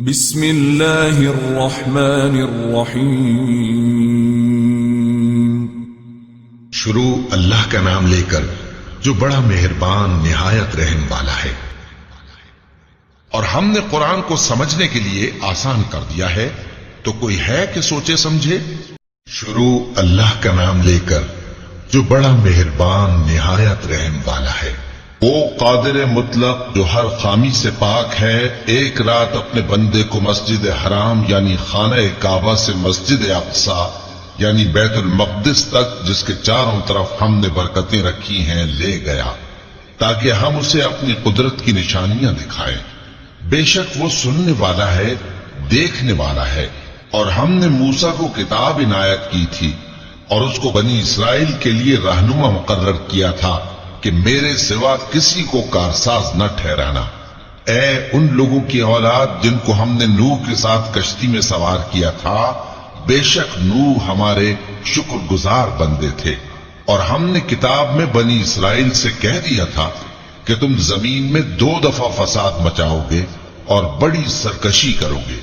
بسم اللہ الرحمن الرحیم۔ شروع اللہ کا نام لے کر جو بڑا مہربان نہایت رحم والا ہے۔ اور ہم نے قرآن کو سمجھنے کے لیے آسان کر دیا ہے، تو کوئی ہے کہ سوچے سمجھے؟ شروع اللہ کا نام لے کر جو بڑا مہربان نہایت رحم والا ہے۔ وہ قادر مطلق جو ہر خامی سے پاک ہے، ایک رات اپنے بندے کو مسجد حرام یعنی خانہ کعبہ سے مسجد اقصی یعنی بیت المقدس تک، جس کے چاروں طرف ہم نے برکتیں رکھی ہیں، لے گیا تاکہ ہم اسے اپنی قدرت کی نشانیاں دکھائیں۔ بے شک وہ سننے والا ہے، دیکھنے والا ہے۔ اور ہم نے موسیٰ کو کتاب عنایت کی تھی اور اس کو بنی اسرائیل کے لیے رہنما مقرر کیا تھا کہ میرے سوا کسی کو کارساز نہ ٹھہرانا۔ اے ان لوگوں کی اولاد جن کو ہم نے نوح کے ساتھ کشتی میں سوار کیا تھا، بے شک نوح ہمارے شکر گزار بندے تھے۔ اور ہم نے کتاب میں بنی اسرائیل سے کہہ دیا تھا کہ تم زمین میں 2 دفعہ فساد مچاؤ گے اور بڑی سرکشی کرو گے۔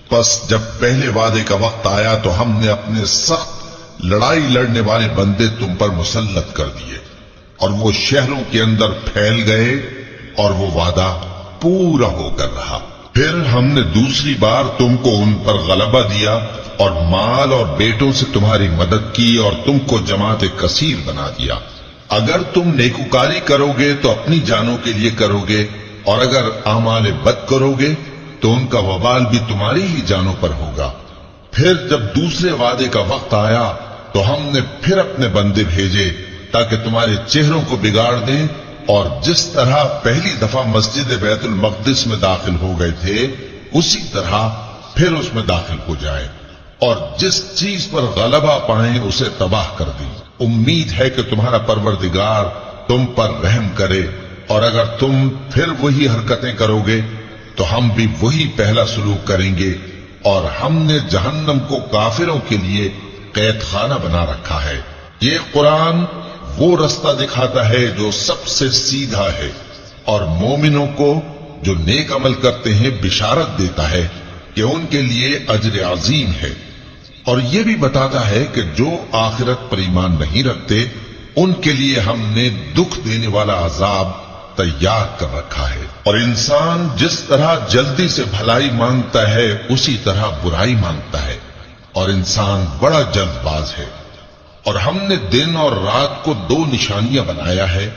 پس جب پہلے وعدے کا وقت آیا تو ہم نے اپنے سخت لڑائی لڑنے والے بندے تم پر مسلط کر دیے، اور وہ شہروں کے اندر پھیل گئے اور وہ وعدہ پورا ہو کر رہا۔ پھر ہم نے دوسری بار تم کو ان پر غلبہ دیا اور مال اور بیٹوں سے تمہاری مدد کی اور تم کو جماعت کثیر بنا دیا۔ اگر تم نیکوکاری کرو گے تو اپنی جانوں کے لیے کرو گے، اور اگر اعمال بد کرو گے تو ان کا وبال بھی تمہاری ہی جانوں پر ہوگا۔ پھر جب دوسرے وعدے کا وقت آیا تو ہم نے پھر اپنے بندے بھیجے تاکہ تمہارے چہروں کو بگاڑ دیں، اور جس طرح پہلی دفعہ مسجد بیت المقدس میں داخل ہو گئے تھے اسی طرح پھر اس میں داخل ہو جائے، اور جس چیز پر غلبہ پائیں اسے تباہ کر دیں۔ امید ہے کہ تمہارا پروردگار تم پر رحم کرے، اور اگر تم پھر وہی حرکتیں کرو گے تو ہم بھی وہی پہلا سلوک کریں گے۔ اور ہم نے جہنم کو کافروں کے لیے قید خانہ بنا رکھا ہے۔ یہ قرآن وہ رستہ دکھاتا ہے جو سب سے سیدھا ہے، اور مومنوں کو جو نیک عمل کرتے ہیں بشارت دیتا ہے کہ ان کے لیے اجر عظیم ہے۔ اور یہ بھی بتاتا ہے کہ جو آخرت پر ایمان نہیں رکھتے ان کے لیے ہم نے دکھ دینے والا عذاب تیار کر رکھا ہے۔ اور انسان جس طرح جلدی سے بھلائی مانگتا ہے اسی طرح برائی مانگتا ہے، اور انسان بڑا جلد باز ہے۔ اور ہم نے دن اور رات کو 2 نشانیاں بنایا ہے،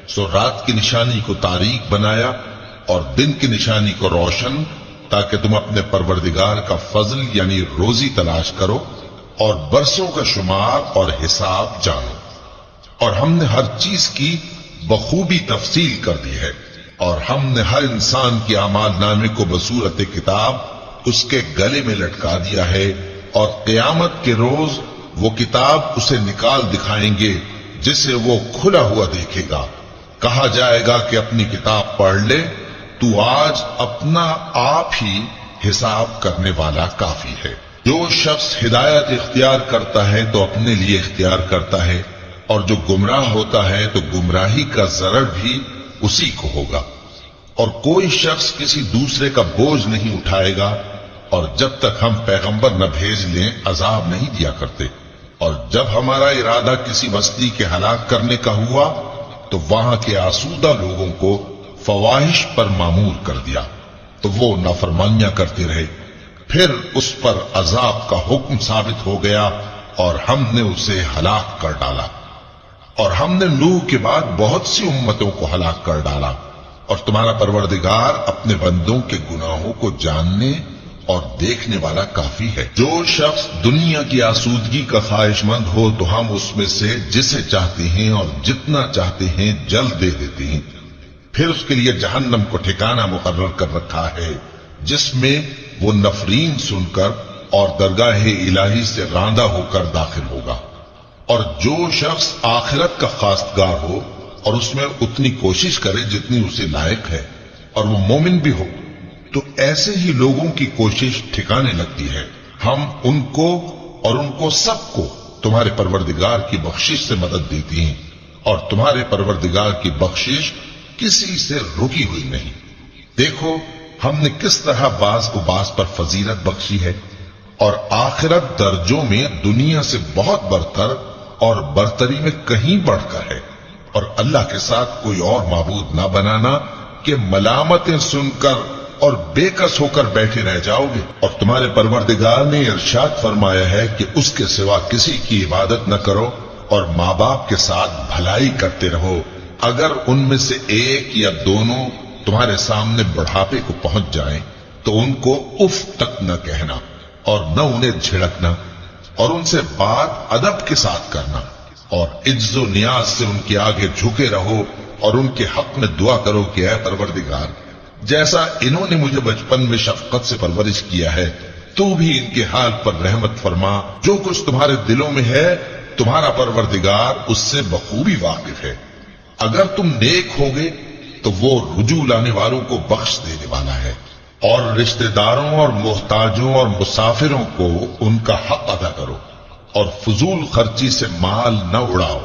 سو رات کی نشانی کو تاریک بنایا اور دن کی نشانی کو روشن، تاکہ تم اپنے پروردگار کا فضل یعنی روزی تلاش کرو اور برسوں کا شمار اور حساب جانو۔ اور ہم نے ہر چیز کی بخوبی تفصیل کر دی ہے، اور ہم نے ہر انسان کی اعمال نامے کو بصورت کتاب اس کے گلے میں لٹکا دیا ہے، اور قیامت کے روز وہ کتاب اسے نکال دکھائیں گے جسے وہ کھلا ہوا دیکھے گا۔ کہا جائے گا کہ اپنی کتاب پڑھ لے، تو آج اپنا آپ ہی حساب کرنے والا کافی ہے۔ جو شخص ہدایت اختیار کرتا ہے تو اپنے لیے اختیار کرتا ہے، اور جو گمراہ ہوتا ہے تو گمراہی کا ضرر بھی اسی کو ہوگا۔ اور کوئی شخص کسی دوسرے کا بوجھ نہیں اٹھائے گا، اور جب تک ہم پیغمبر نہ بھیج لیں عذاب نہیں دیا کرتے۔ اور جب ہمارا ارادہ کسی بستی کے ہلاک کرنے کا ہوا تو وہاں کے آسودہ لوگوں کو فواحش پر مامور کر دیا، تو وہ نافرمانیاں کرتے رہے۔ پھر اس پر عذاب کا حکم ثابت ہو گیا اور ہم نے اسے ہلاک کر ڈالا۔ اور ہم نے نوح کے بعد بہت سی امتوں کو ہلاک کر ڈالا، اور تمہارا پروردگار اپنے بندوں کے گناہوں کو جاننے اور دیکھنے والا کافی ہے۔ جو شخص دنیا کی آسودگی کا خواہش مند ہو تو ہم اس میں سے جسے چاہتے ہیں اور جتنا چاہتے ہیں جلد دے دیتے ہیں۔ پھر اس کے لیے جہنم کو ٹھکانہ مقرر کر رکھا ہے، جس میں وہ نفرین سن کر اور درگاہ الہی سے راندہ ہو کر داخل ہوگا۔ اور جو شخص آخرت کا خواستگار ہو اور اس میں اتنی کوشش کرے جتنی اسے لائق ہے، اور وہ مومن بھی ہو، تو ایسے ہی لوگوں کی کوشش ٹھکانے لگتی ہے۔ ہم ان کو اور ان کو سب کو تمہارے پروردگار کی بخشش سے مدد دیتی ہیں، اور تمہارے پروردگار کی بخشش کسی سے رکی ہوئی نہیں۔ دیکھو ہم نے کس طرح بعض کو بعض پر فضیلت بخشی ہے، اور آخرت درجوں میں دنیا سے بہت برتر اور برتری میں کہیں بڑھ کر ہے، اور اللہ کے ساتھ کوئی اور معبود نہ بنانا کہ ملامتیں سن کر اور بے کس ہو کر بیٹھے رہ جاؤ گے۔ اور تمہارے پروردگار نے ارشاد فرمایا ہے کہ اس کے سوا کسی کی عبادت نہ کرو، اور ماں باپ کے ساتھ بھلائی کرتے رہو، اگر ان میں سے ایک یا دونوں تمہارے سامنے بڑھاپے کو پہنچ جائیں تو ان کو اف تک نہ کہنا اور نہ انہیں جھڑکنا، اور ان سے بات ادب کے ساتھ کرنا، اور عجز و نیاز سے ان کے آگے جھکے رہو اور ان کے حق میں دعا کرو کہ اے پروردگار، جیسا انہوں نے مجھے بچپن میں شفقت سے پرورش کیا ہے، تو بھی ان کے حال پر رحمت فرما۔ جو کچھ تمہارے دلوں میں ہے تمہارا پروردگار اس سے بخوبی واقف ہے۔ اگر تم نیک ہوگے تو وہ رجوع لانے والوں کو بخش دینے والا ہے، اور رشتہ داروں اور محتاجوں اور مسافروں کو ان کا حق ادا کرو، اور فضول خرچی سے مال نہ اڑاؤ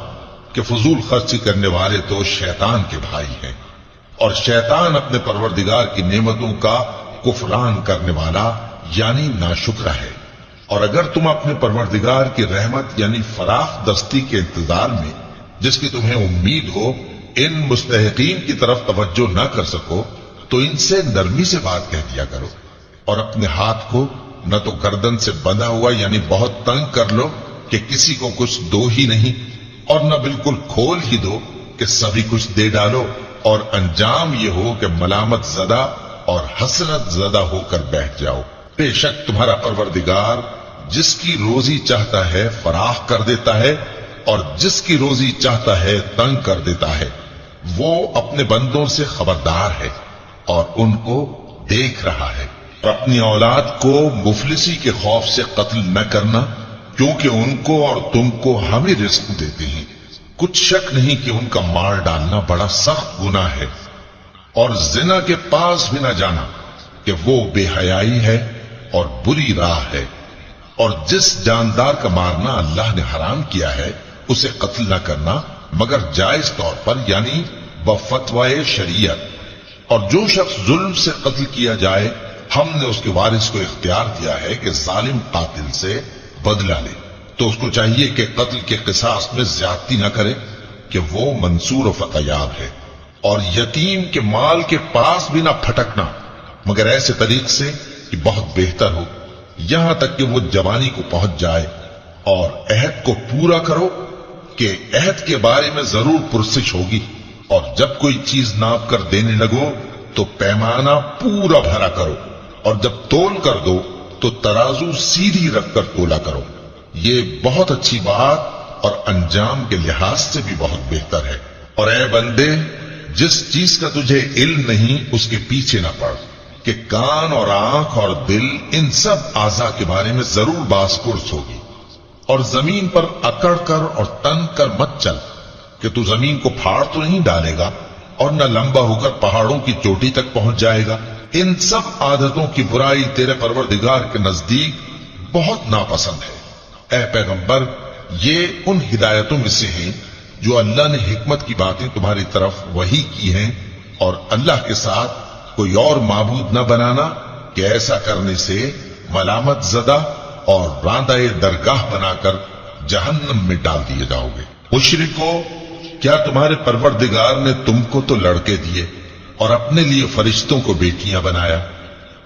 کہ فضول خرچی کرنے والے تو شیطان کے بھائی ہیں، اور شیطان اپنے پروردگار کی نعمتوں کا کفران کرنے والا یعنی ناشکرا ہے۔ اور اگر تم اپنے پروردگار کی رحمت یعنی فراخ دستی کے انتظار میں، جس کی تمہیں امید ہو، ان مستحقین کی طرف توجہ نہ کر سکو تو ان سے نرمی سے بات کہہ دیا کرو، اور اپنے ہاتھ کو نہ تو گردن سے بندھا ہوا یعنی بہت تنگ کر لو کہ کسی کو کچھ دو ہی نہیں، اور نہ بالکل کھول ہی دو کہ سبھی کچھ دے ڈالو، اور انجام یہ ہو کہ ملامت زدہ اور حسرت زدہ ہو کر بیٹھ جاؤ۔ بے شک تمہارا پروردگار جس کی روزی چاہتا ہے فراخ کر دیتا ہے، اور جس کی روزی چاہتا ہے تنگ کر دیتا ہے۔ وہ اپنے بندوں سے خبردار ہے اور ان کو دیکھ رہا ہے۔ اور اپنی اولاد کو مفلسی کے خوف سے قتل نہ کرنا، کیونکہ ان کو اور تم کو ہم ہی رزق دیتے ہیں۔ کچھ شک نہیں کہ ان کا مار ڈالنا بڑا سخت گناہ ہے، اور زنا کے پاس بھی نہ جانا کہ وہ بے حیائی ہے اور بری راہ ہے۔ اور جس جاندار کا مارنا اللہ نے حرام کیا ہے اسے قتل نہ کرنا مگر جائز طور پر یعنی بفتوائے شریعت۔ اور جو شخص ظلم سے قتل کیا جائے ہم نے اس کے وارث کو اختیار دیا ہے کہ ظالم قاتل سے بدلہ لے، تو اس کو چاہیے کہ قتل کے قصاص میں زیادتی نہ کرے کہ وہ منصور و فتیاب ہے۔ اور یتیم کے مال کے پاس بھی نہ پھٹکنا مگر ایسے طریق سے کہ بہت بہتر ہو، یہاں تک کہ وہ جوانی کو پہنچ جائے۔ اور عہد کو پورا کرو کہ عہد کے بارے میں ضرور پرسش ہوگی، اور جب کوئی چیز ناپ کر دینے لگو تو پیمانہ پورا بھرا کرو، اور جب تول کر دو تو ترازو سیدھی رکھ کر تولا کرو۔ یہ بہت اچھی بات اور انجام کے لحاظ سے بھی بہت بہتر ہے۔ اور اے بندے، جس چیز کا تجھے علم نہیں اس کے پیچھے نہ پڑ، کہ کان اور آنکھ اور دل ان سب اعضاء کے بارے میں ضرور باز پرس ہوگی۔ اور زمین پر اکڑ کر اور تن کر مت چل کہ تو زمین کو پھاڑ تو نہیں ڈالے گا، اور نہ لمبا ہو کر پہاڑوں کی چوٹی تک پہنچ جائے گا۔ ان سب عادتوں کی برائی تیرے پروردگار کے نزدیک بہت ناپسند ہے۔ اے پیغمبر، یہ ان ہدایتوں میں سے ہیں جو اللہ نے حکمت کی باتیں تمہاری طرف وحی کی ہیں، اور اللہ کے ساتھ کوئی اور معبود نہ بنانا کہ ایسا کرنے سے ملامت زدہ اور راندہ درگاہ بنا کر جہنم میں ڈال دیے جاؤ گے۔ مشرکو، کیا تمہارے پروردگار نے تم کو تو لڑکے دیے اور اپنے لیے فرشتوں کو بیٹیاں بنایا؟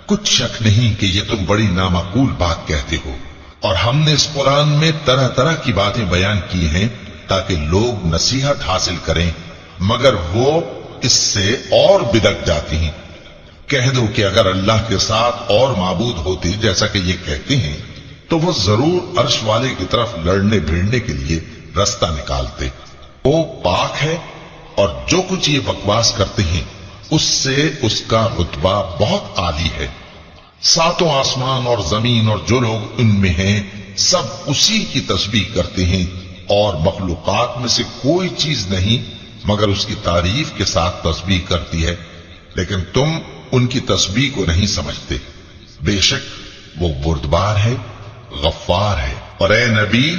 کچھ شک نہیں کہ یہ تم بڑی نامعقول بات کہتے ہو، اور ہم نے اس قرآن میں طرح طرح کی باتیں بیان کی ہیں تاکہ لوگ نصیحت حاصل کریں، مگر وہ اس سے اور بدک جاتے ہیں۔ کہہ دو کہ اگر اللہ کے ساتھ اور معبود ہوتے جیسا کہ یہ کہتے ہیں تو وہ ضرور عرش والے کی طرف لڑنے بھیڑنے کے لیے رستہ نکالتے۔ وہ پاک ہے، اور جو کچھ یہ بکواس کرتے ہیں اس سے اس کا رتبہ بہت عالی ہے۔ ساتوں آسمان اور زمین اور جو لوگ ان میں ہیں سب اسی کی تسبیح کرتے ہیں، اور مخلوقات میں سے کوئی چیز نہیں مگر اس کی تعریف کے ساتھ تسبیح کرتی ہے، لیکن تم ان کی تسبیح کو نہیں سمجھتے۔ بے شک وہ بردبار ہے، غفار ہے۔ اور اے نبی،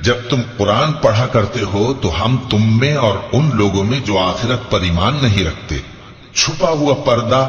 جب تم قرآن پڑھا کرتے ہو تو ہم تم میں اور ان لوگوں میں جو آخرت پر ایمان نہیں رکھتے چھپا ہوا پردہ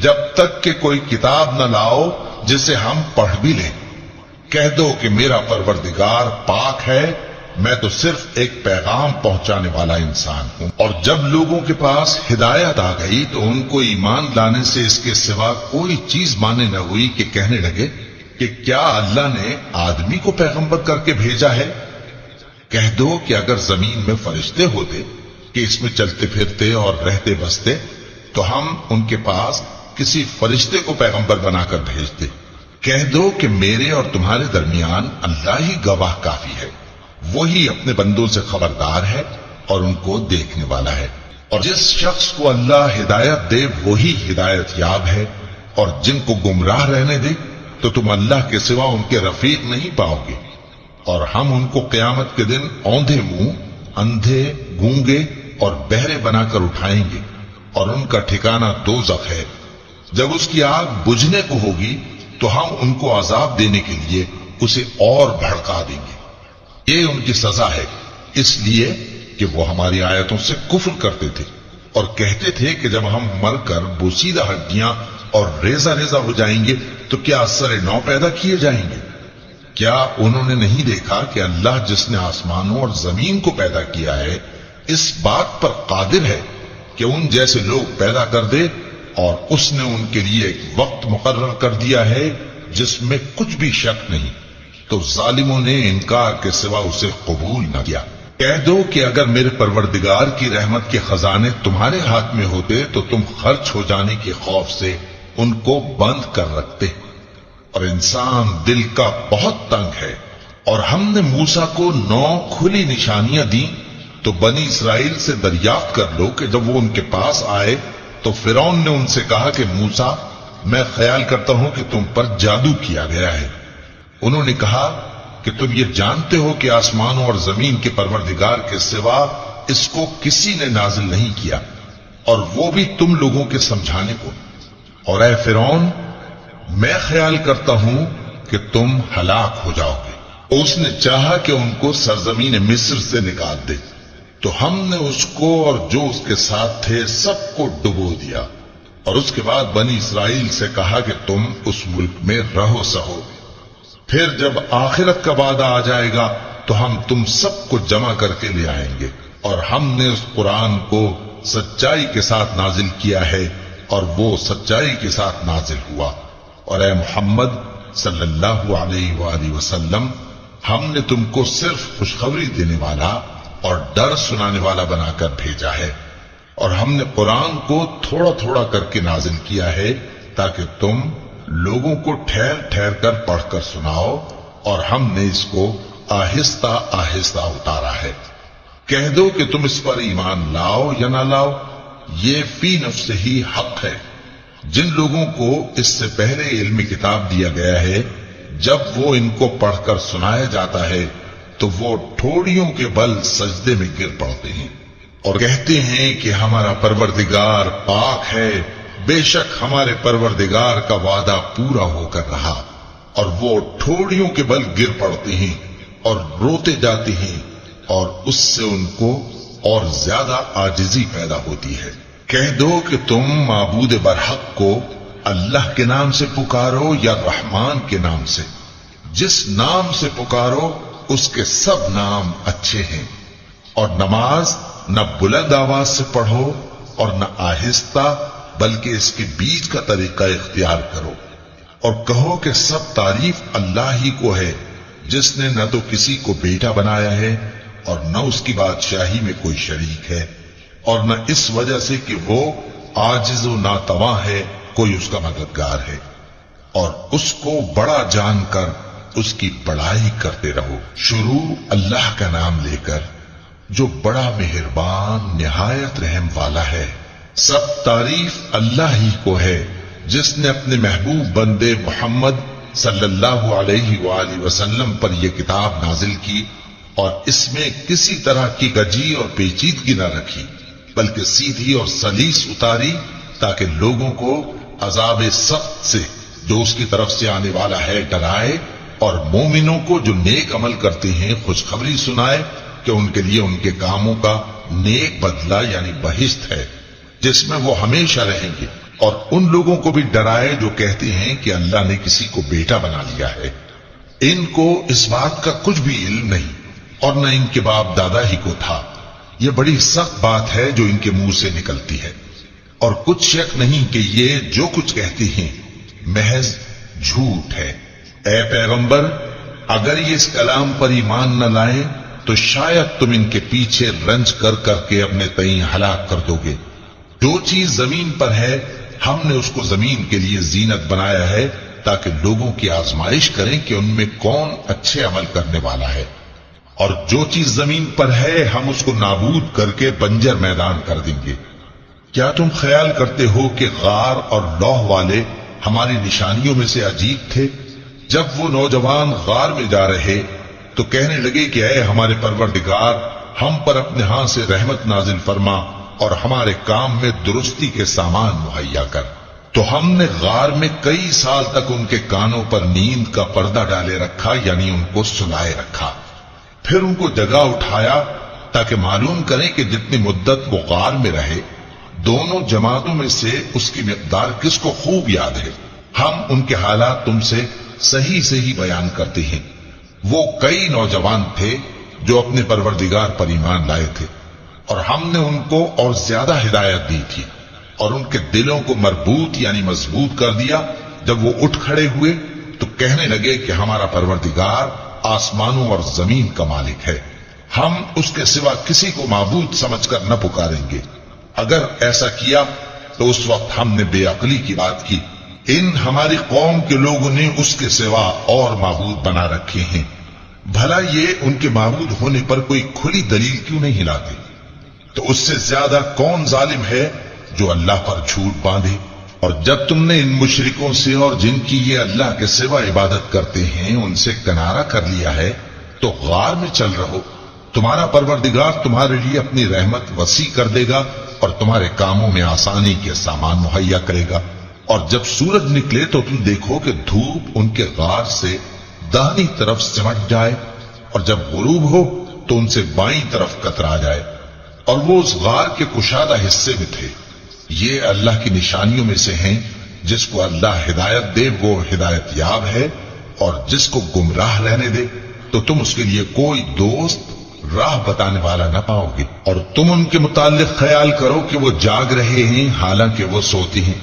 جب تک کہ کوئی کتاب نہ لاؤ جسے ہم پڑھ بھی لیں۔ کہہ دو کہ میرا پروردگار پاک ہے، میں تو صرف ایک پیغام پہنچانے والا انسان ہوں۔ اور جب لوگوں کے پاس ہدایت آ گئی تو ان کو ایمان لانے سے اس کے سوا کوئی چیز مانے نہ ہوئی کہ کہنے لگے کہ کیا اللہ نے آدمی کو پیغمبر کر کے بھیجا ہے؟ کہہ دو کہ اگر زمین میں فرشتے ہوتے کہ اس میں چلتے پھرتے اور رہتے بستے تو ہم ان کے پاس کسی فرشتے کو پیغمبر بنا کر بھیجتے۔ کہہ دو کہ میرے اور تمہارے درمیان اللہ ہی گواہ کافی ہے، وہی اپنے بندوں سے خبردار ہے اور ان کو دیکھنے والا ہے۔ اور جس شخص کو اللہ ہدایت دے وہی ہدایت یاب ہے، اور جن کو گمراہ رہنے دے تو تم اللہ کے سوا ان کے رفیق نہیں پاؤ گے۔ اور ہم ان کو قیامت کے دن اوندھے منہ، اندھے، گونگے اور بہرے بنا کر اٹھائیں گے، اور ان کا ٹھکانہ دوزخ ہے۔ جب اس کی آگ بجھنے کو ہوگی تو ہم ان کو عذاب دینے کے لیے اسے اور بھڑکا دیں گے۔ یہ ان کی سزا ہے، اس لیے کہ وہ ہماری آیتوں سے کفر کرتے تھے اور کہتے تھے کہ جب ہم مر کر بوسیدہ ہڈیاں اور ریزہ ریزہ ہو جائیں گے تو کیا اثر نو پیدا کیے جائیں گے؟ کیا انہوں نے نہیں دیکھا کہ اللہ جس نے آسمانوں اور زمین کو پیدا کیا ہے اس بات پر قادر ہے کہ ان جیسے لوگ پیدا کر دے، اور اس نے ان کے لیے ایک وقت مقرر کر دیا ہے جس میں کچھ بھی شک نہیں، تو ظالموں نے انکار کے سوا اسے قبول نہ کیا۔ کہہ دو کہ اگر میرے پروردگار کی رحمت کے خزانے تمہارے ہاتھ میں ہوتے تو تم خرچ ہو جانے کے خوف سے ان کو بند کر رکھتے، اور انسان دل کا بہت تنگ ہے۔ اور ہم نے موسیٰ کو 9 کھلی نشانیاں دیں تو بنی اسرائیل سے دریافت کر لو کہ جب وہ ان کے پاس آئے تو فرعون نے ان سے کہا کہ موسیٰ، میں خیال کرتا ہوں کہ تم پر جادو کیا گیا ہے۔ انہوں نے کہا کہ تم یہ جانتے ہو کہ آسمانوں اور زمین کے پروردگار کے سوا اس کو کسی نے نازل نہیں کیا، اور وہ بھی تم لوگوں کے سمجھانے کو۔ اور اے فرعون، میں خیال کرتا ہوں کہ تم ہلاک ہو جاؤ گے۔ اس نے چاہا کہ ان کو سرزمین مصر سے نکال دے تو ہم نے اس کو اور جو اس کے ساتھ تھے سب کو ڈبو دیا، اور اس کے بعد بنی اسرائیل سے کہا کہ تم اس ملک میں رہو سہو، پھر جب آخرت کا وعدہ آ جائے گا تو ہم تم سب کو جمع کر کے لے آئیں گے۔ اور ہم نے اس قرآن کو سچائی کے ساتھ نازل کیا ہے، اور وہ سچائی کے ساتھ نازل ہوا۔ اور اے محمد صلی اللہ علیہ وآلہ وسلم، ہم نے تم کو صرف خوشخبری دینے والا اور ڈر سنانے والا بنا کر بھیجا ہے، اور ہم نے قرآن کو تھوڑا تھوڑا کر کے نازل کیا ہے تاکہ تم لوگوں کو ٹھہر ٹھہر کر پڑھ کر سناؤ، اور ہم نے اس کو آہستہ آہستہ اتارا ہے۔ کہہ دو کہ تم اس پر ایمان لاؤ یا نہ لاؤ، یہ فی نفس ہی حق ہے۔ جن لوگوں کو اس سے پہلے علم کتاب دیا گیا ہے، جب وہ ان کو پڑھ کر سنایا جاتا ہے تو وہ ٹھوڑیوں کے بل سجدے میں گر پڑتے ہیں اور کہتے ہیں کہ ہمارا پروردگار پاک ہے، بے شک ہمارے پروردگار کا وعدہ پورا ہو کر رہا۔ اور وہ ٹھوڑیوں کے بل گر پڑتے ہیں اور روتے جاتے ہیں، اور اس سے ان کو اور زیادہ عاجزی پیدا ہوتی ہے۔ کہہ دو کہ تم معبود برحق کو اللہ کے نام سے پکارو یا رحمان کے نام سے، جس نام سے پکارو اس کے سب نام اچھے ہیں، اور نماز نہ بلند آواز سے پڑھو اور نہ آہستہ، بلکہ اس کے بیچ کا طریقہ اختیار کرو، اور کہو کہ سب تعریف اللہ ہی کو ہے، جس نے نہ تو کسی کو بیٹا بنایا ہے اور نہ اس کی بادشاہی میں کوئی شریک ہے، اور نہ اس وجہ سے کہ وہ عاجز و ناتواں ہے کوئی اس کا مددگار ہے، اور اس کو بڑا جان کر اس کی بڑائی کرتے رہو۔ شروع اللہ کا نام لے کر جو بڑا مہربان نہایت رحم والا ہے۔ سب تعریف اللہ ہی کو ہے جس نے اپنے محبوب بندے محمد صلی اللہ علیہ وآلہ وسلم پر یہ کتاب نازل کی، اور اس میں کسی طرح کی گجی اور پیچیدگی نہ رکھی، بلکہ سیدھی اور سلیس اتاری تاکہ لوگوں کو عذاب سخت سے جو اس کی طرف سے آنے والا ہے ڈرائے، اور مومنوں کو جو نیک عمل کرتے ہیں خوشخبری سنائے کہ ان کے لیے ان کے کاموں کا نیک بدلہ یعنی بہشت ہے جس میں وہ ہمیشہ رہیں گے، اور ان لوگوں کو بھی ڈرائے جو کہتے ہیں کہ اللہ نے کسی کو بیٹا بنا لیا ہے۔ ان کو اس بات کا کچھ بھی علم نہیں اور نہ ان کے باپ دادا ہی کو تھا۔ یہ بڑی سخت بات ہے جو ان کے منہ سے نکلتی ہے، اور کچھ شک نہیں کہ یہ جو کچھ کہتے ہیں محض جھوٹ ہے۔ اے پیغمبر، اگر یہ اس کلام پر ایمان نہ لائیں تو شاید تم ان کے پیچھے رنج کر کر کے اپنے تئیں ہلاک کر دو گے۔ جو چیز زمین پر ہے ہم نے اس کو زمین کے لیے زینت بنایا ہے تاکہ لوگوں کی آزمائش کریں کہ ان میں کون اچھے عمل کرنے والا ہے، اور جو چیز زمین پر ہے ہم اس کو نابود کر کے بنجر میدان کر دیں گے۔ کیا تم خیال کرتے ہو کہ غار اور لوح والے ہماری نشانیوں میں سے عجیب تھے؟ جب وہ نوجوان غار میں جا رہے تو کہنے لگے کہ اے ہمارے پروردگار، ہم پر اپنے ہاں سے رحمت نازل فرما اور ہمارے کام میں درستی کے سامان مہیا کر۔ تو ہم نے غار میں کئی سال تک ان کے کانوں پر نیند کا پردہ ڈالے رکھا، یعنی ان کو سلائے رکھا۔ پھر ان کو جگہ اٹھایا تاکہ معلوم کریں کہ جتنی مدت وہ غار میں رہے دونوں جماعتوں میں سے اس کی مقدار کس کو خوب یاد ہے۔ ہم ان کے حالات تم سے صحیح صحیح بیان کرتے ہیں۔ وہ کئی نوجوان تھے جو اپنے پروردگار پر ایمان لائے تھے، اور ہم نے ان کو اور زیادہ ہدایت دی تھی، اور ان کے دلوں کو مربوط یعنی مضبوط کر دیا۔ جب وہ اٹھ کھڑے ہوئے تو کہنے لگے کہ ہمارا پروردگار آسمانوں اور زمین کا مالک ہے، ہم اس کے سوا کسی کو معبود سمجھ کر نہ پکاریں گے۔ اگر ایسا کیا تو اس وقت ہم نے بے عقلی کی بات کی۔ ان ہماری قوم کے لوگوں نے اس کے سوا اور معبود بنا رکھے ہیں، بھلا یہ ان کے معبود ہونے پر کوئی کھلی دلیل کیوں نہیں لاتے؟ تو اس سے زیادہ کون ظالم ہے جو اللہ پر جھوٹ باندھے؟ اور جب تم نے ان مشرکوں سے اور جن کی یہ اللہ کے سوا عبادت کرتے ہیں ان سے کنارہ کر لیا ہے تو غار میں چل رہو، تمہارا پروردگار تمہارے لیے اپنی رحمت وسیع کر دے گا اور تمہارے کاموں میں آسانی کے سامان مہیا کرے گا۔ اور جب سورج نکلے تو تم دیکھو کہ دھوپ ان کے غار سے داہنی طرف سمٹ جائے، اور جب غروب ہو تو ان سے بائیں طرف کترا جائے، اور وہ اس غار کے کشادہ حصے میں تھے۔ یہ اللہ کی نشانیوں میں سے ہیں، جس کو اللہ ہدایت دے وہ ہدایت یاب ہے، اور جس کو گمراہ رہنے دے تو تم اس کے لیے کوئی دوست راہ بتانے والا نہ پاؤ گے۔ اور تم ان کے متعلق خیال کرو کہ وہ جاگ رہے ہیں حالانکہ وہ سوتے ہیں،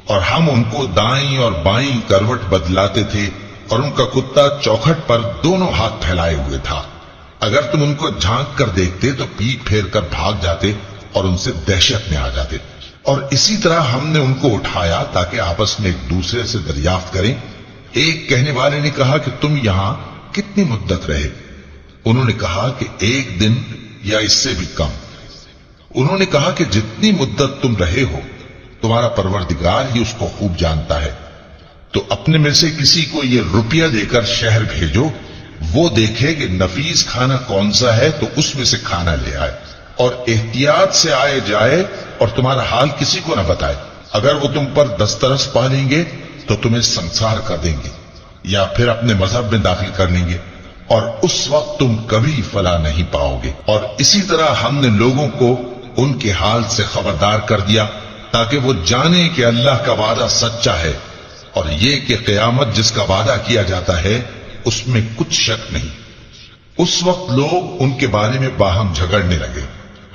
اور ہم ان کو دائیں اور بائیں کروٹ بدلاتے تھے، اور ان کا کتا چوکھٹ پر دونوں ہاتھ پھیلائے ہوئے تھا۔ اگر تم ان کو جھانک کر دیکھتے تو پیٹ پھیر کر بھاگ جاتے اور ان سے دہشت میں آ جاتے۔ اور اسی طرح ہم نے ان کو اٹھایا تاکہ آپس میں ایک دوسرے سے دریافت کریں۔ ایک کہنے والے نے کہا کہ تم یہاں کتنی مدت رہے؟ انہوں نے کہا کہ 1 دن یا اس سے بھی کم۔ انہوں نے کہا کہ جتنی مدت تم رہے ہو تمہارا پروردگار ہی اس کو خوب جانتا ہے، تو اپنے میں سے کسی کو یہ روپیہ دے کر شہر بھیجو، وہ دیکھے کہ نفیس کھانا کون سا ہے تو اس میں سے کھانا لے آئے، اور احتیاط سے آئے جائے اور تمہارا حال کسی کو نہ بتائے۔ اگر وہ تم پر دسترس پا لیں گے تو تمہیں سنسار کر دیں گے یا پھر اپنے مذہب میں داخل کر لیں گے، اور اس وقت تم کبھی فلاح نہیں پاؤ گے۔ اور اسی طرح ہم نے لوگوں کو ان کے حال سے خبردار کر دیا تاکہ وہ جانیں کہ اللہ کا وعدہ سچا ہے، اور یہ کہ قیامت جس کا وعدہ کیا جاتا ہے اس میں کچھ شک نہیں۔ اس وقت لوگ ان کے بارے میں باہم جھگڑنے لگے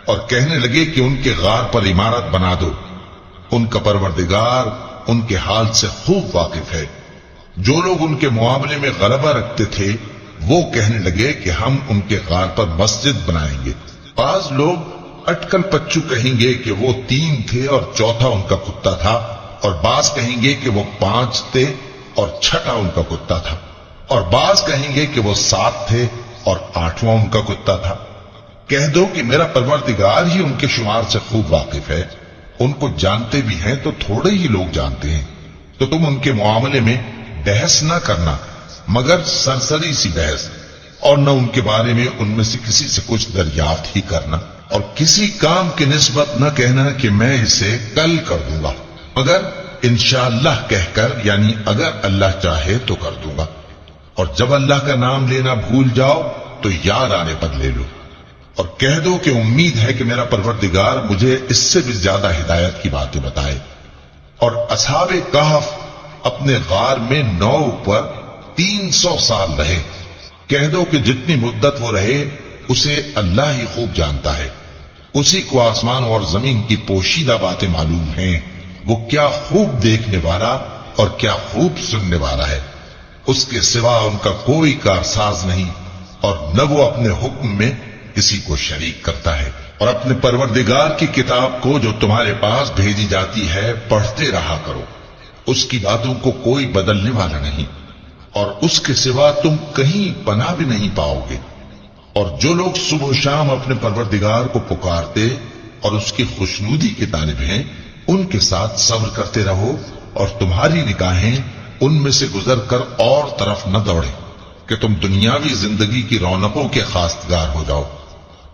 اور کہنے لگے کہ ان کے غار پر عمارت بنا دو۔ ان کا پروردگار ان کے حال سے خوب واقف ہے۔ جو لوگ ان کے معاملے میں غلبہ رکھتے تھے وہ کہنے لگے کہ ہم ان کے غار پر مسجد بنائیں گے۔ بعض لوگ اٹکل پچو کہیں گے کہ وہ 3 تھے اور چوتھا ان کا کتا تھا، اور بعض کہیں گے کہ وہ 5 تھے اور چھٹا ان کا کتا تھا، اور بعض کہیں گے کہ وہ 7 تھے اور 8واں ان کا کتا تھا۔ کہہ دو کہ میرا پروردگار ہی ان کے شمار سے خوب واقف ہے، ان کو جانتے بھی ہیں تو تھوڑے ہی لوگ جانتے ہیں۔ تو تم ان کے معاملے میں بحث نہ کرنا مگر سرسری سی بحث، اور نہ ان کے بارے میں ان میں سے کسی سے کچھ دریافت ہی کرنا، اور کسی کام کی نسبت نہ کہنا کہ میں اسے کل کر دوں گا، مگر انشاءاللہ کہہ کر یعنی اگر اللہ چاہے تو کر دوں گا۔ اور جب اللہ کا نام لینا بھول جاؤ تو یاد آنے پر لے لو، اور کہہ دو کہ امید ہے کہ میرا پروردگار مجھے اس سے بھی زیادہ ہدایت کی باتیں بتائے۔ اور اصحاب کہف اپنے غار میں 9 پر 300 سال رہے۔ کہہ دو کہ جتنی مدت وہ رہے اسے اللہ ہی خوب جانتا ہے، اسی کو آسمان اور زمین کی پوشیدہ باتیں معلوم ہیں، وہ کیا خوب دیکھنے والا اور کیا خوب سننے والا ہے۔ اس کے سوا ان کا کوئی کارساز نہیں، اور نہ وہ اپنے حکم میں کسی کو شریک کرتا ہے۔ اور اپنے پروردگار کی کتاب کو جو تمہارے پاس بھیجی جاتی ہے پڑھتے رہا کرو، اس کی باتوں کو کوئی بدلنے والا نہیں، اور اس کے سوا تم کہیں پناہ بھی نہیں پاؤ گے۔ اور جو لوگ صبح و شام اپنے پروردگار کو پکارتے اور اس کی خوشنودی کے طالب ہیں، ان کے ساتھ صبر کرتے رہو، اور تمہاری نگاہیں ان میں سے گزر کر اور طرف نہ دوڑیں کہ تم دنیاوی زندگی کی رونقوں کے خواستگار ہو جاؤ۔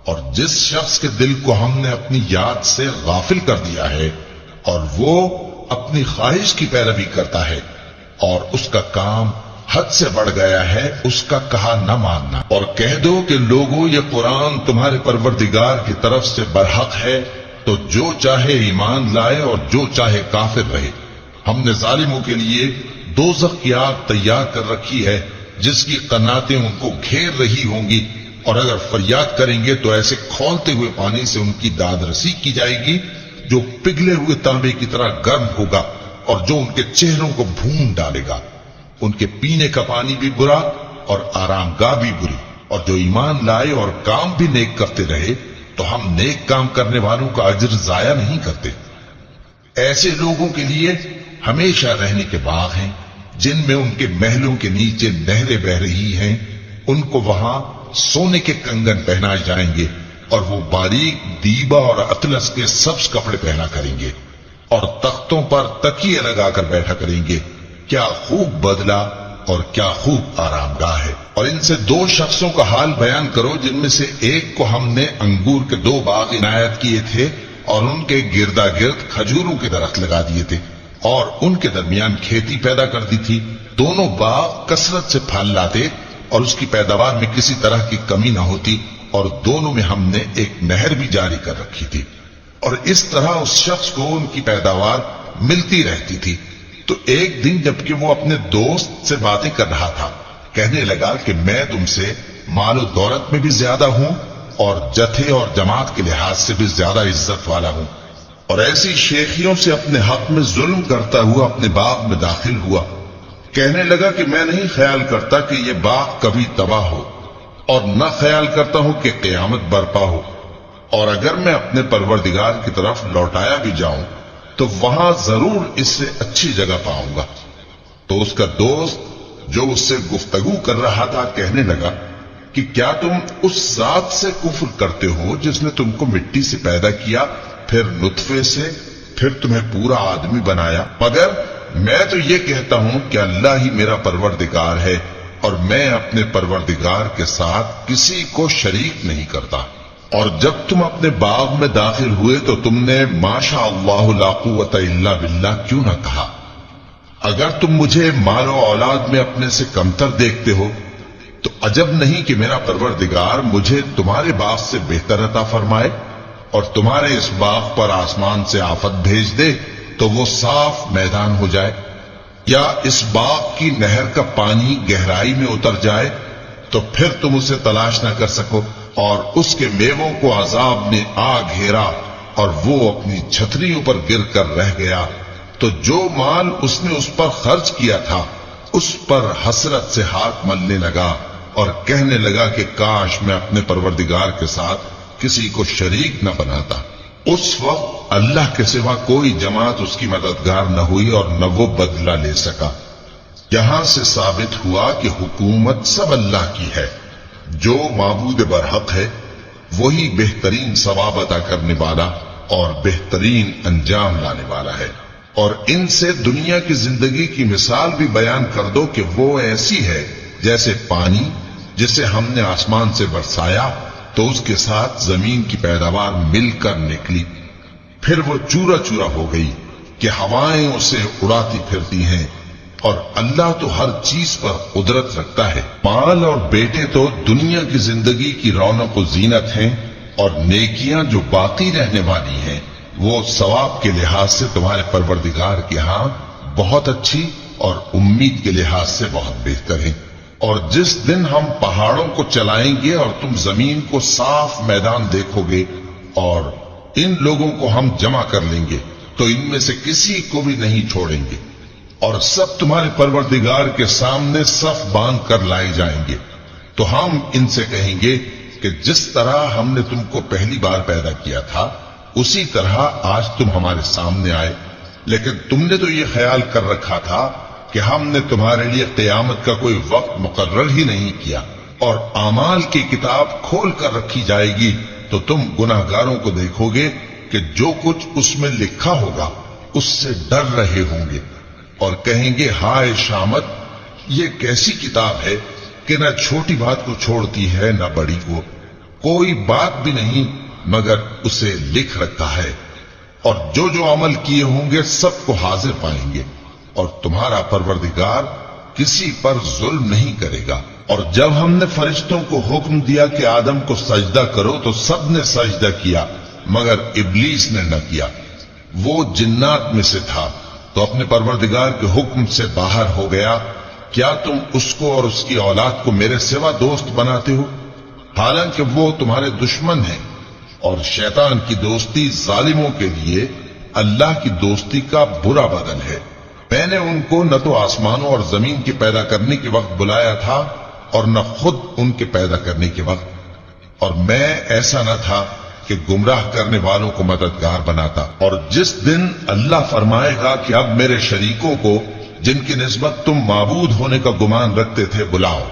اور جس شخص کے دل کو ہم نے اپنی یاد سے غافل کر دیا ہے اور وہ اپنی خواہش کی پیروی کرتا ہے اور اس کا کام حد سے بڑھ گیا ہے، اس کا کہا نہ ماننا، اور کہہ دو کہ لوگوں یہ قرآن تمہارے پروردگار کی طرف سے برحق ہے، تو جو چاہے ایمان لائے اور جو چاہے کافر رہے۔ ہم نے ظالموں کے لیے دوزخ کی آگ تیار کر رکھی ہے جس کی قناتیں ان کو گھیر رہی ہوں گی، اور اگر فریاد کریں گے تو ایسے کھولتے ہوئے پانی سے ان کی داد رسی کی جائے گی جو پگھلے ہوئے تانبے کی طرح گرم ہوگا، اور جو ان کے چہروں کو بھون ڈالے گا۔ ان کے پینے کا پانی بھی برا اور آرام گاہ بھی بری۔ اور جو ایمان لائے اور کام بھی نیک کرتے رہے تو ہم نیک کام کرنے والوں کا اجر ضائع نہیں کرتے۔ ایسے لوگوں کے لیے ہمیشہ رہنے کے باغ ہیں جن میں ان کے محلوں کے نیچے نہریں بہ رہی ہیں، ان کو وہاں سونے کے کنگن پہنائے جائیں گے، اور وہ باریک دیبا اور اطلس کے سبز کپڑے پہنا کریں گے، اور تختوں پر تکیے لگا کر بیٹھا کریں گے۔ کیا خوب بدلہ اور کیا خوب آرام گاہ ہے۔ اور ان سے 2 شخصوں کا حال بیان کرو جن میں سے ایک کو ہم نے انگور کے 2 باغ عنایت کیے تھے اور ان کے گردا گرد کھجوروں کے درخت لگا دیے تھے اور ان کے درمیان کھیتی پیدا کر دی تھی۔ دونوں باغ کثرت سے پھل لاتے اور اس کی پیداوار میں کسی طرح کی کمی نہ ہوتی، اور دونوں میں ہم نے ایک نہر بھی جاری کر رکھی تھی، اور اس طرح اس شخص کو ان کی پیداوار ملتی رہتی تھی۔ تو ایک دن جبکہ وہ اپنے دوست سے باتیں کر رہا تھا، کہنے لگا کہ میں تم سے مال و دولت میں بھی زیادہ ہوں اور جتھے اور جماعت کے لحاظ سے بھی زیادہ عزت والا ہوں، اور ایسی شیخیوں سے اپنے حق میں ظلم کرتا ہوا اپنے باغ میں داخل ہوا۔ کہنے لگا کہ میں نہیں خیال کرتا کہ یہ باغ کبھی تباہ ہو، اور نہ خیال کرتا ہوں کہ قیامت برپا ہو، اور اگر میں اپنے پروردگار کی طرف لوٹایا بھی جاؤں تو وہاں ضرور اس سے اچھی جگہ پاؤں گا۔ تو اس کا دوست جو اس سے گفتگو کر رہا تھا کہنے لگا کہ کیا تم اس ذات سے کفر کرتے ہو جس نے تم کو مٹی سے پیدا کیا، پھر نطفے سے، پھر تمہیں پورا آدمی بنایا؟ مگر میں تو یہ کہتا ہوں کہ اللہ ہی میرا پروردگار ہے، اور میں اپنے پروردگار کے ساتھ کسی کو شریک نہیں کرتا۔ اور جب تم اپنے باغ میں داخل ہوئے تو تم نے ماشاء اللہ لا قوت الا باللہ کیوں نہ کہا؟ اگر تم مجھے مال و اولاد میں اپنے سے کمتر دیکھتے ہو تو عجب نہیں کہ میرا پروردگار مجھے تمہارے باغ سے بہتر عطا فرمائے، اور تمہارے اس باغ پر آسمان سے آفت بھیج دے تو وہ صاف میدان ہو جائے، یا اس باغ کی نہر کا پانی گہرائی میں اتر جائے تو پھر تم اسے تلاش نہ کر سکو، اور اس کے میووں کو عذاب نے آ گھیرا اور وہ اپنی چھتریوں پر گر کر رہ گیا، تو جو مال اس نے اس پر خرچ کیا تھا اس پر حسرت سے ہاتھ ملنے لگا اور کہنے لگا کہ کاش میں اپنے پروردگار کے ساتھ کسی کو شریک نہ بناتا۔ اس وقت اللہ کے سوا کوئی جماعت اس کی مددگار نہ ہوئی اور نہ وہ بدلہ لے سکا۔ یہاں سے ثابت ہوا کہ حکومت سب اللہ کی ہے، جو معبود برحق ہے وہی بہترین ثواب عطا کرنے والا اور بہترین انجام لانے والا ہے۔ اور ان سے دنیا کی زندگی کی مثال بھی بیان کر دو کہ وہ ایسی ہے جیسے پانی جسے ہم نے آسمان سے برسایا تو اس کے ساتھ زمین کی پیداوار مل کر نکلی، پھر وہ چورا چورا ہو گئی کہ ہوائیں اسے اڑاتی پھرتی ہیں، اور اللہ تو ہر چیز پر قدرت رکھتا ہے۔ مال اور بیٹے تو دنیا کی زندگی کی رونق و زینت ہیں، اور نیکیاں جو باقی رہنے والی ہیں وہ ثواب کے لحاظ سے تمہارے پروردگار کے ہاں بہت اچھی اور امید کے لحاظ سے بہت بہتر ہیں۔ اور جس دن ہم پہاڑوں کو چلائیں گے اور تم زمین کو صاف میدان دیکھو گے اور ان لوگوں کو ہم جمع کر لیں گے تو ان میں سے کسی کو بھی نہیں چھوڑیں گے، اور سب تمہارے پروردگار کے سامنے صف باندھ کر لائے جائیں گے۔ تو ہم ان سے کہیں گے کہ جس طرح ہم نے تم کو پہلی بار پیدا کیا تھا اسی طرح آج تم ہمارے سامنے آئے، لیکن تم نے تو یہ خیال کر رکھا تھا کہ ہم نے تمہارے لیے قیامت کا کوئی وقت مقرر ہی نہیں کیا، اور اعمال کی کتاب کھول کر رکھی جائے گی تو تم گناہگاروں کو دیکھو گے کہ جو کچھ اس میں لکھا ہوگا اس سے ڈر رہے ہوں گے، اور کہیں گے ہائے شامت، یہ کیسی کتاب ہے کہ نہ چھوٹی بات کو چھوڑتی ہے نہ بڑی کو، کوئی بات بھی نہیں مگر اسے لکھ رکھا ہے، اور جو جو عمل کیے ہوں گے سب کو حاضر پائیں گے، اور تمہارا پروردگار کسی پر ظلم نہیں کرے گا۔ اور جب ہم نے فرشتوں کو حکم دیا کہ آدم کو سجدہ کرو تو سب نے سجدہ کیا مگر ابلیس نے نہ کیا، وہ جنات میں سے تھا تو اپنے پروردگار کے حکم سے باہر ہو گیا۔ کیا تم اس کو اور اس کی اولاد کو میرے سوا دوست بناتے ہو، حالانکہ وہ تمہارے دشمن ہیں، اور شیطان کی دوستی ظالموں کے لیے اللہ کی دوستی کا برا بدل ہے۔ میں نے ان کو نہ تو آسمانوں اور زمین کے پیدا کرنے کے وقت بلایا تھا اور نہ خود ان کے پیدا کرنے کے وقت، اور میں ایسا نہ تھا کہ گمراہ کرنے والوں کو مددگار بناتا۔ اور جس دن اللہ فرمائے گا کہ اب میرے شریکوں کو جن کی نسبت تم معبود ہونے کا گمان رکھتے تھے بلاؤ،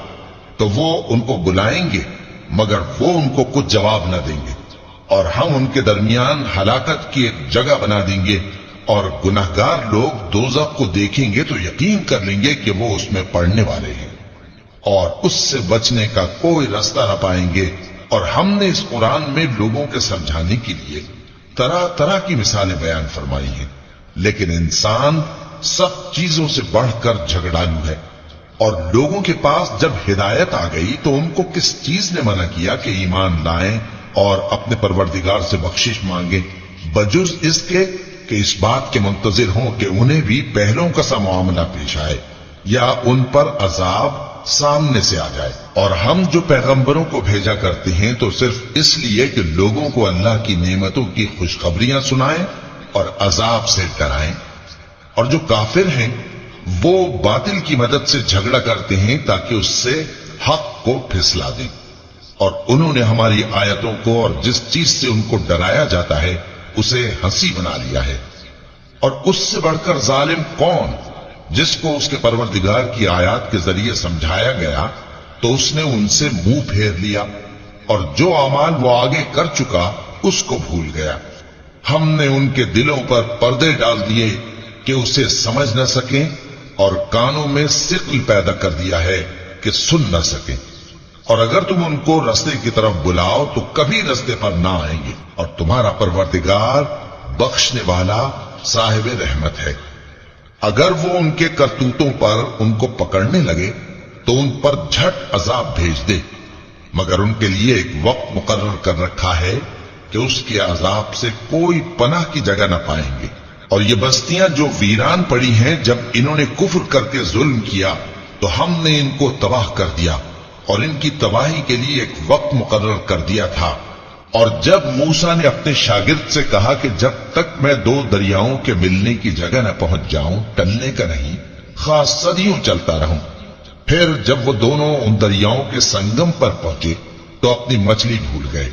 تو وہ ان کو بلائیں گے مگر وہ ان کو کچھ جواب نہ دیں گے، اور ہم ان کے درمیان ہلاکت کی ایک جگہ بنا دیں گے، اور گناہگار لوگ دوزخ کو دیکھیں گے تو یقین کر لیں گے کہ وہ اس میں پڑنے والے ہیں، اور اس سے بچنے کا کوئی راستہ نہ پائیں گے۔ اور ہم نے اس قرآن میں لوگوں کے سمجھانے کے لیے طرح طرح کی مثالیں بیان فرمائی ہیں، لیکن انسان سب چیزوں سے بڑھ کر جھگڑالو ہے، اور لوگوں کے پاس جب ہدایت آ گئی تو ان کو کس چیز نے منع کیا کہ ایمان لائیں اور اپنے پروردگار سے بخشش مانگیں، بجز اس کے کہ اس بات کے منتظر ہوں کہ انہیں بھی پہلوں کا سا معاملہ پیش آئے یا ان پر عذاب سامنے سے آ جائے۔ اور ہم جو پیغمبروں کو بھیجا کرتے ہیں تو صرف اس لیے کہ لوگوں کو اللہ کی نعمتوں کی خوشخبریاں سنائیں اور عذاب سے ڈرائیں، اور جو کافر ہیں وہ باطل کی مدد سے جھگڑا کرتے ہیں تاکہ اس سے حق کو پھسلا دیں، اور انہوں نے ہماری آیتوں کو اور جس چیز سے ان کو ڈرایا جاتا ہے اسے ہنسی بنا لیا ہے۔ اور اس سے بڑھ کر ظالم کون، جس کو اس کے پروردگار کی آیات کے ذریعے سمجھایا گیا تو اس نے ان سے منہ پھیر لیا، اور جو اعمال وہ آگے کر چکا اس کو بھول گیا۔ ہم نے ان کے دلوں پر پردے ڈال دیے کہ اسے سمجھ نہ سکیں، اور کانوں میں ثقل پیدا کر دیا ہے کہ سن نہ سکیں، اور اگر تم ان کو رستے کی طرف بلاؤ تو کبھی رستے پر نہ آئیں گے، اور تمہارا پروردگار بخشنے والا صاحب رحمت ہے۔ اگر وہ ان کے کرتوتوں پر ان کو پکڑنے لگے تو ان پر جھٹ عذاب بھیج دے، مگر ان کے لیے ایک وقت مقرر کر رکھا ہے کہ اس کے عذاب سے کوئی پناہ کی جگہ نہ پائیں گے۔ اور یہ بستیاں جو ویران پڑی ہیں، جب انہوں نے کفر کر کے ظلم کیا تو ہم نے ان کو تباہ کر دیا، اور ان کی تباہی کے لیے ایک وقت مقرر کر دیا تھا۔ اور جب موسیٰ نے اپنے شاگرد سے کہا کہ جب تک میں دو دریاؤں کے ملنے کی جگہ نہ پہنچ جاؤں ٹلنے کا نہیں، خاص صدیوں چلتا رہوں، پھر جب وہ دونوں ان دریاؤں کے سنگم پر پہنچے تو اپنی مچھلی بھول گئے،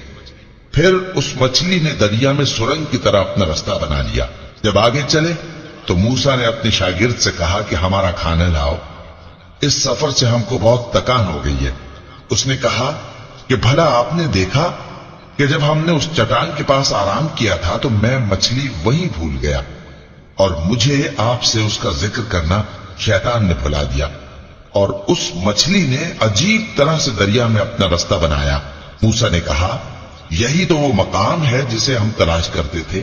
پھر اس مچھلی نے دریا میں سرنگ کی طرح اپنا راستہ بنا لیا۔ جب آگے چلے تو موسیٰ نے اپنے شاگرد سے کہا کہ ہمارا کھانا لاؤ، اس سفر سے ہم کو بہت تکان ہو گئی ہے۔ اس نے کہا کہ بھلا آپ نے دیکھا کہ جب ہم نے اس چٹان کے پاس آرام کیا تھا تو میں مچھلی وہیں بھول گیا، اور مجھے آپ سے اس کا ذکر کرنا شیطان نے بھلا دیا، اور اس مچھلی نے عجیب طرح سے دریا میں اپنا راستہ بنایا۔ موسیٰ نے کہا یہی تو وہ مقام ہے جسے ہم تلاش کرتے تھے۔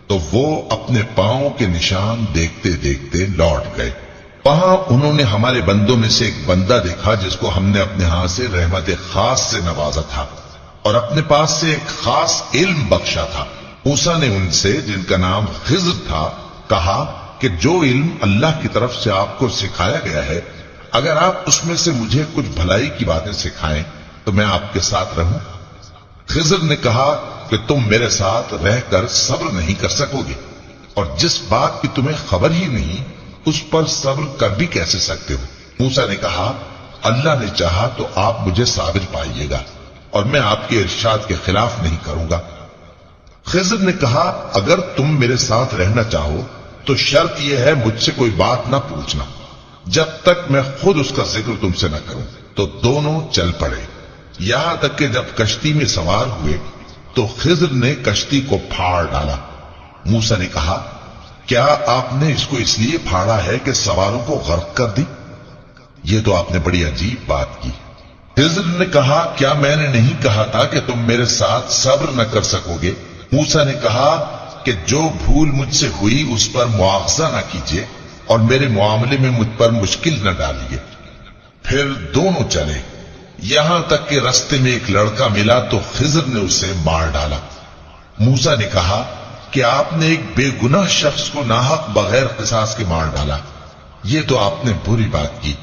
تو وہ اپنے پاؤں کے نشان دیکھتے دیکھتے لوٹ گئے۔ وہاں انہوں نے ہمارے بندوں میں سے ایک بندہ دیکھا جس کو ہم نے اپنے ہاں سے رحمت خاص سے نوازا تھا، اور اپنے پاس سے ایک خاص علم بخشا تھا۔ موسیٰ نے ان سے جن کا نام خضر تھا کہا کہ جو علم اللہ کی طرف سے آپ کو سکھایا گیا ہے اگر آپ اس میں سے مجھے کچھ بھلائی کی باتیں سکھائیں تو میں آپ کے ساتھ رہوں۔ خضر نے کہا کہ تم میرے ساتھ رہ کر صبر نہیں کر سکو گے اور جس بات کی تمہیں خبر ہی نہیں اس پر صبر کر بھی کیسے سکتے ہو؟ موسیٰ نے کہا اللہ نے چاہا تو آپ مجھے صابر پائیے گا اور میں آپ کے ارشاد کے خلاف نہیں کروں گا۔ خضر نے کہا اگر تم میرے ساتھ رہنا چاہو تو شرط یہ ہے مجھ سے کوئی بات نہ پوچھنا جب تک میں خود اس کا ذکر تم سے نہ کروں۔ تو دونوں چل پڑے یہاں تک کہ جب کشتی میں سوار ہوئے تو خضر نے کشتی کو پھاڑ ڈالا۔ موسیٰ نے کہا کیا آپ نے اس کو اس لیے پھاڑا ہے کہ سواروں کو غرق کر دی؟ یہ تو آپ نے بڑی عجیب بات کی۔ خضر نے کہا کیا میں نے نہیں کہا تھا کہ تم میرے ساتھ صبر نہ کر سکو گے؟ موسیٰ نے کہا کہ جو بھول مجھ سے ہوئی اس پر مواخذہ نہ کیجیے اور میرے معاملے میں مجھ پر مشکل نہ ڈالیے۔ پھر دونوں چلے یہاں تک کہ رستے میں ایک لڑکا ملا تو خضر نے اسے مار ڈالا۔ موسیٰ نے کہا کہ آپ نے ایک بے گناہ شخص کو ناحق بغیر قصاص کے مار ڈالا، یہ تو آپ نے بری بات کی۔